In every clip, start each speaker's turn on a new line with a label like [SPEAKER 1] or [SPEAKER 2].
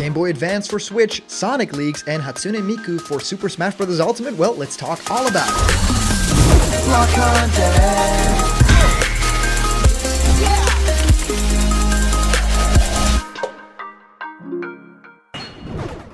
[SPEAKER 1] Game Boy Advance for Switch, Sonic leaks, and HATSUNE MIKU for Super Smash Bros. Ultimate? Well, let's talk all about it. Block content.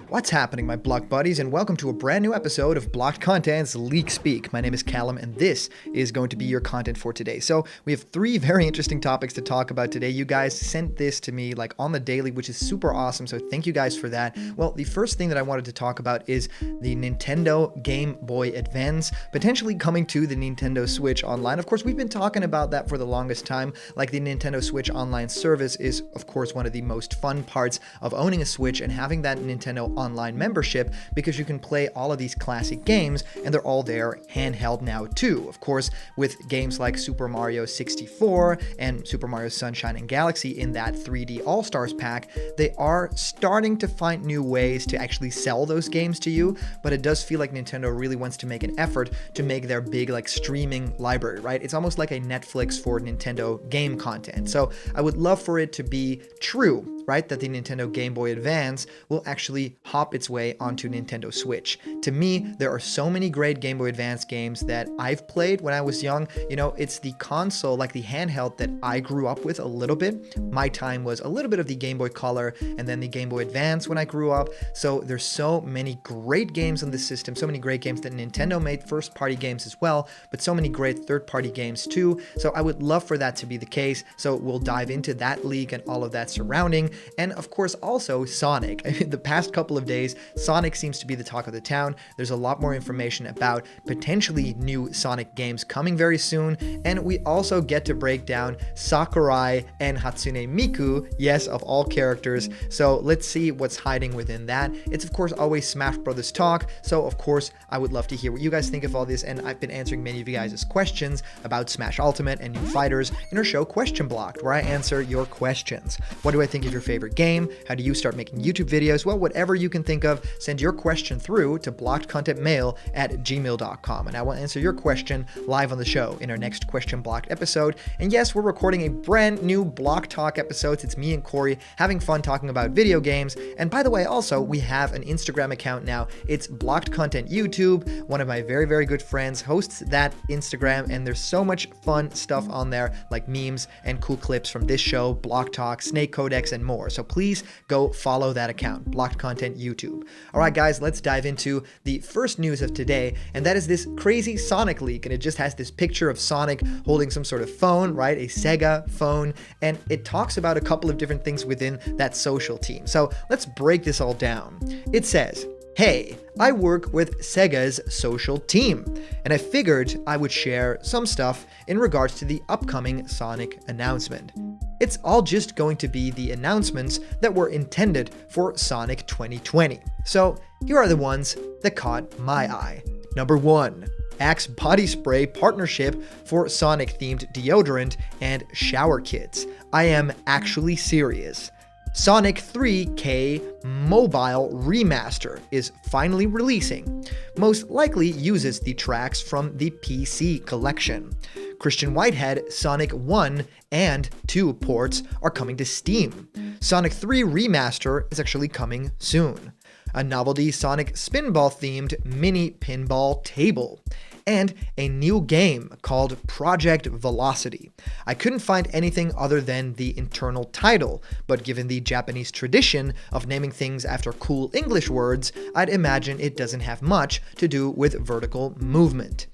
[SPEAKER 1] What's happening, my Block buddies, and welcome to a brand new episode of Blocked Content's Leak Speak. My name is Callum, and this is going to be your content for today. So we have three very interesting topics to talk about today. You guys sent this to me like on the daily, which is super awesome, so thank you guys for that. Well, the first thing that I wanted to talk about is the Nintendo Game Boy Advance potentially coming to the Nintendo Switch Online. Of course, we've been talking about that for the longest time. Like, the Nintendo Switch Online service is, of course, one of the most fun parts of owning a Switch and having that Nintendo Online membership, because you can play all of these classic games and they're all there handheld now too. Of course, with games like Super Mario 64 and Super Mario Sunshine and Galaxy in that 3D All-Stars pack, they are starting to find new ways to actually sell those games to you, but it does feel like Nintendo really wants to make an effort to make their big like streaming library, right? It's almost like a Netflix for Nintendo game content. So I would love for it to be true, right, that the Nintendo Game Boy Advance will actually hop its way onto Nintendo Switch. To me, there are so many great Game Boy Advance games that I've played when I was young. You know, it's the console, like the handheld, that I grew up with a little bit. My time was a little bit of the Game Boy Color and then the Game Boy Advance when I grew up. So there's so many great games on the system, so many great games that Nintendo made, first-party games as well, but so many great third-party games too. So I would love for that to be the case. So we'll dive into that leak and all of that surrounding. And of course, also Sonic. I mean, the past couple of days, Sonic seems to be the talk of the town. There's a lot more information about potentially new Sonic games coming very soon. And we also get to break down Sakurai and HATSUNE MIKU, yes, of all characters. So let's see what's hiding within that. It's of course always Smash Brothers talk. So of course, I would love to hear what you guys think of all this. And I've been answering many of you guys' questions about Smash Ultimate and new fighters in our show Question Blocked, where I answer your questions. What do I think of your favorite game? How do you start making YouTube videos? Well, whatever you can think of, send your question through to blockedcontentmail@gmail.com, and I will answer your question live on the show in our next Question Blocked episode. And yes, we're recording a brand new Block Talk episode. It's me and Corey having fun talking about video games. And by the way, also, we have an Instagram account now. It's Blocked Content YouTube. One of my very, very good friends hosts that Instagram, and there's so much fun stuff on there, like memes and cool clips from this show, Block Talk, Snake Codex, and more. So please go follow that account, Blocked Content YouTube. All right, guys, let's dive into the first news of today, and that is this crazy Sonic leak. And it just has this picture of Sonic holding some sort of phone, right? A Sega phone, and it talks about a couple of different things within that social team. So let's break this all down. It says, "Hey, I work with Sega's social team, and I figured I would share some stuff in regards to the upcoming Sonic announcement. It's all just going to be the announcements that were intended for Sonic 2020. So here are the ones that caught my eye. Number 1. Axe body spray partnership for Sonic-themed deodorant and shower kits. I am actually serious. Sonic 3K Mobile Remaster is finally releasing. Most likely uses the tracks from the PC collection. Christian Whitehead Sonic 1 and 2 ports are coming to Steam. Sonic 3 Remaster is actually coming soon. A novelty Sonic Spinball-themed mini pinball table. And a new game called Project Velocity. I couldn't find anything other than the internal title, but given the Japanese tradition of naming things after cool English words, I'd imagine it doesn't have much to do with vertical movement.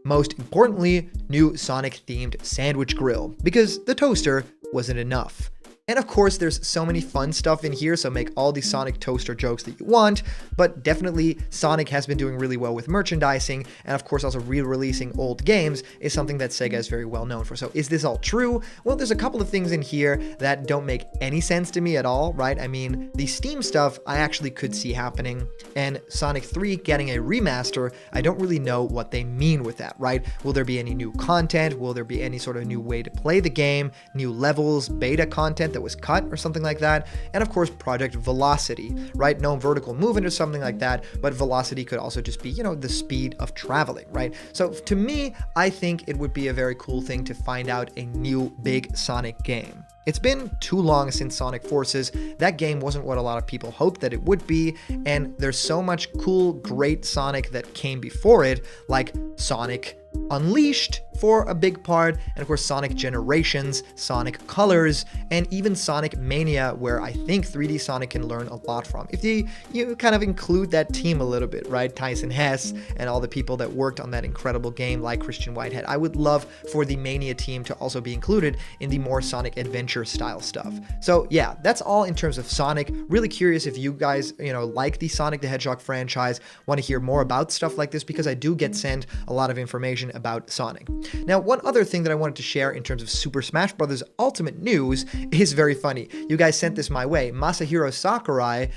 [SPEAKER 1] Most importantly, new Sonic-themed sandwich grill, because the toaster wasn't enough. And of course, there's so many fun stuff in here, so make all the Sonic toaster jokes that you want, but definitely Sonic has been doing really well with merchandising, and of course also re-releasing old games is something that Sega is very well known for. So is this all true? Well, there's a couple of things in here that don't make any sense to me at all, right? I mean, the Steam stuff I actually could see happening, and Sonic 3 getting a remaster, I don't really know what they mean with that, right? Will there be any new content? Will there be any sort of new way to play the game? New levels, beta content that was cut or something like that? And of course, Project Velocity, right? No vertical movement or something like that, but velocity could also just be, you know, the speed of traveling, right? So to me, I think it would be a very cool thing to find out a new big Sonic game. It's been too long since Sonic Forces. That game wasn't what a lot of people hoped that it would be, and there's so much cool, great Sonic that came before it, like Sonic Unleashed for a big part, and of course Sonic Generations, Sonic Colors, and even Sonic Mania, where I think 3D Sonic can learn a lot from. If you kind of include that team a little bit, right? Tyson Hess and all the people that worked on that incredible game like Christian Whitehead. I would love for the Mania team to also be included in the more Sonic Adventure style stuff. So yeah, that's all in terms of Sonic. Really curious if you guys, like the Sonic the Hedgehog franchise, want to hear more about stuff like this, because I do get sent a lot of information about Sonic. Now, one other thing that I wanted to share in terms of Super Smash Bros. Ultimate news is very funny. You guys sent this my way. Masahiro Sakurai,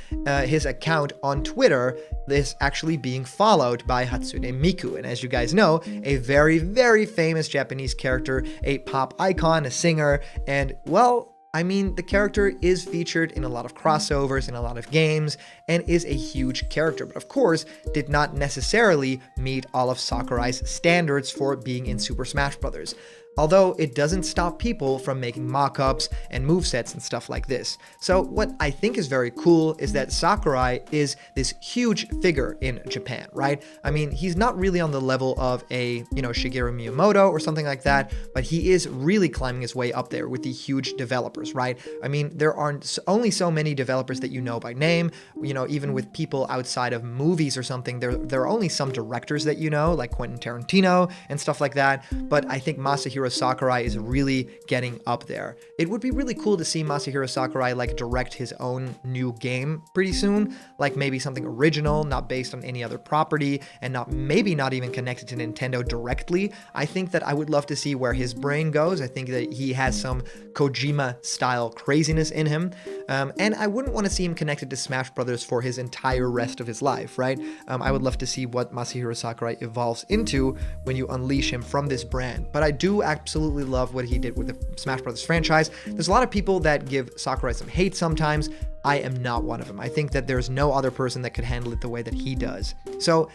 [SPEAKER 1] his account on Twitter, is actually being followed by HATSUNE Miku. And as you guys know, a very, very famous Japanese character, a pop icon, a singer, and well, I mean, the character is featured in a lot of crossovers, in a lot of games, and is a huge character, but of course, did not necessarily meet all of Sakurai's standards for being in Super Smash Bros. Although it doesn't stop people from making mock-ups and movesets and stuff like this. So what I think is very cool is that Sakurai is this huge figure in Japan, right? I mean, he's not really on the level of a, Shigeru Miyamoto or something like that, but he is really climbing his way up there with the huge developers, right? I mean, there aren't only so many developers that you know by name, even with people outside of movies or something, there are only some directors that you know, like Quentin Tarantino and stuff like that, but I think Masahiro Sakurai is really getting up there. It would be really cool to see Masahiro Sakurai direct his own new game pretty soon, like maybe something original, not based on any other property, and maybe not even connected to Nintendo directly. I think that I would love to see where his brain goes. I think that he has some Kojima style craziness in him, and I wouldn't want to see him connected to Smash Brothers for his entire rest of his life, right? I would love to see what Masahiro Sakurai evolves into when you unleash him from this brand, but I do absolutely love what he did with the Smash Bros. Franchise. There's a lot of people that give Sakurai some hate sometimes. I am not one of them. I think that there's no other person that could handle it the way that he does. So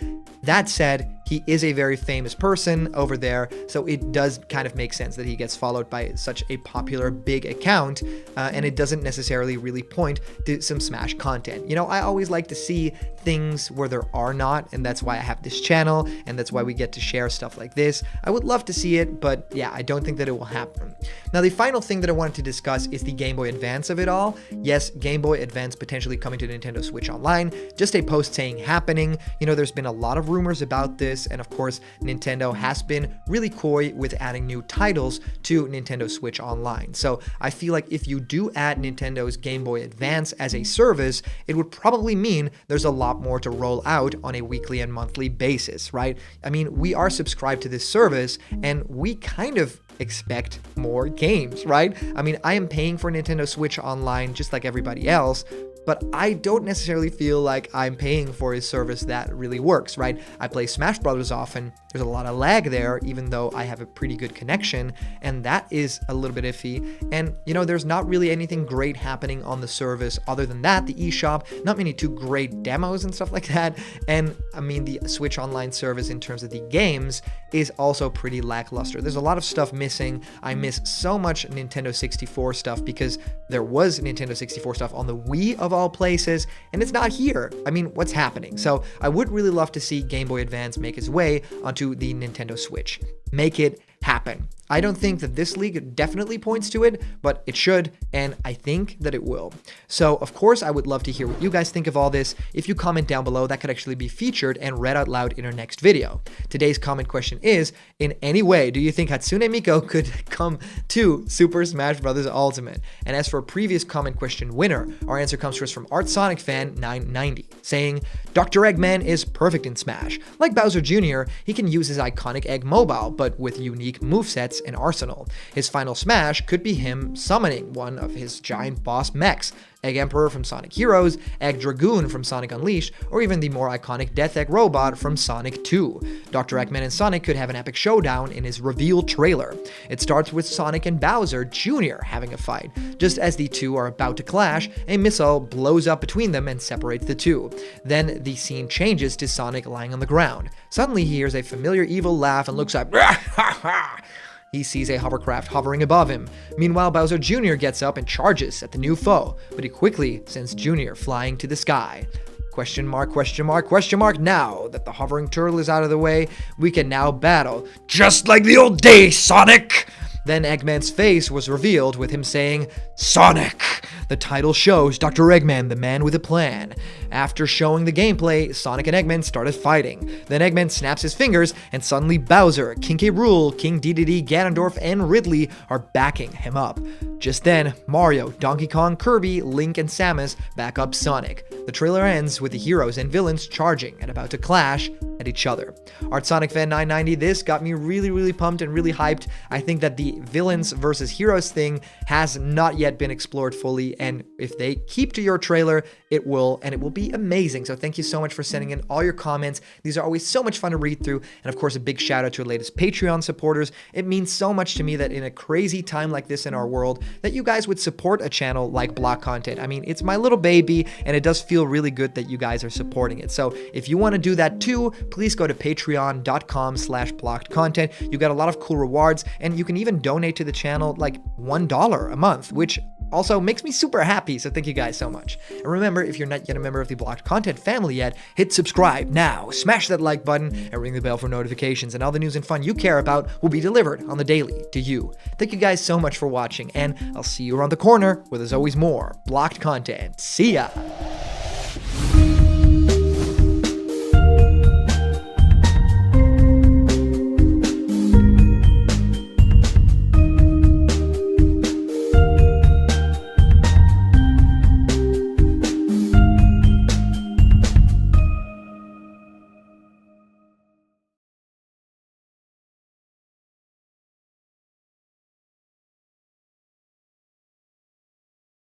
[SPEAKER 1] that said, he is a very famous person over there, so it does kind of make sense that he gets followed by such a popular big account, and it doesn't necessarily really point to some Smash content. I always like to see things where there are not, and that's why I have this channel, and that's why we get to share stuff like this. I would love to see it, but yeah, I don't think that it will happen. Now, the final thing that I wanted to discuss is the Game Boy Advance of it all. Yes, Game Boy Advance potentially coming to Nintendo Switch Online. Just a post saying happening. There's been a lot of rumors about this, and of course, Nintendo has been really coy with adding new titles to Nintendo Switch Online. So I feel like if you do add Nintendo's Game Boy Advance as a service, it would probably mean there's a lot more to roll out on a weekly and monthly basis, right? I mean, we are subscribed to this service, and we kind of expect more games, right? I mean, I am paying for Nintendo Switch Online just like everybody else, but I don't necessarily feel like I'm paying for a service that really works, right? I play Smash Brothers often. There's a lot of lag there, even though I have a pretty good connection, and that is a little bit iffy. And, there's not really anything great happening on the service other than that, the eShop, not many too great demos and stuff like that. And, I mean, the Switch Online service in terms of the games is also pretty lackluster. There's a lot of stuff missing. I miss so much Nintendo 64 stuff because there was Nintendo 64 stuff on the Wii of all places, and it's not here. I mean, what's happening? So I would really love to see Game Boy Advance make its way onto the Nintendo Switch. Make it happen. I don't think that this leak definitely points to it, but it should, and I think that it will. So, of course, I would love to hear what you guys think of all this. If you comment down below, that could actually be featured and read out loud in our next video. Today's comment question is, in any way, do you think Hatsune Miku could come to Super Smash Bros. Ultimate? And as for a previous comment question winner, our answer comes to us from ArtSonicFan990, saying, Dr. Eggman is perfect in Smash. Like Bowser Jr., he can use his iconic Egg Mobile, but with unique movesets and arsenal. His final smash could be him summoning one of his giant boss mechs, Egg Emperor from Sonic Heroes, Egg Dragoon from Sonic Unleashed, or even the more iconic Death Egg Robot from Sonic 2. Dr. Eggman and Sonic could have an epic showdown in his reveal trailer. It starts with Sonic and Bowser Jr. having a fight. Just as the two are about to clash, a missile blows up between them and separates the two. Then the scene changes to Sonic lying on the ground. Suddenly he hears a familiar evil laugh and looks up. He sees a hovercraft hovering above him. Meanwhile, Bowser Jr. gets up and charges at the new foe, but he quickly sends Jr. flying to the sky. Question mark, question mark, question mark. Now that the hovering turtle is out of the way, we can now battle. Just like the old days, Sonic! Then Eggman's face was revealed with him saying, Sonic! The title shows Dr. Eggman, the man with a plan. After showing the gameplay, Sonic and Eggman started fighting. Then Eggman snaps his fingers, and suddenly Bowser, King K. Rool, King Dedede, Ganondorf, and Ridley are backing him up. Just then, Mario, Donkey Kong, Kirby, Link, and Samus back up Sonic. The trailer ends with the heroes and villains charging and about to clash at each other. Art Sonic Fan 990, this got me really pumped and really hyped. I think that the villains versus heroes thing has not yet been explored fully, and if they keep to your trailer, it will, and it will be amazing. So thank you so much for sending in all your comments. These are always so much fun to read through, and of course a big shout out to our latest Patreon supporters. It means so much to me that in a crazy time like this in our world, that you guys would support a channel like Block Content. I mean, it's my little baby, and it does feel really good that you guys are supporting it. So if you want to do that too, please go to patreon.com/blockedcontent. You got a lot of cool rewards, and you can even donate to the channel like $1 a month, which also makes me super happy, so thank you guys so much. And remember, if you're not yet a member of the Blocked Content family yet, hit subscribe now, smash that like button, and ring the bell for notifications, and all the news and fun you care about will be delivered on the daily to you. Thank you guys so much for watching, and I'll see you around the corner where there's always more Blocked Content. See ya!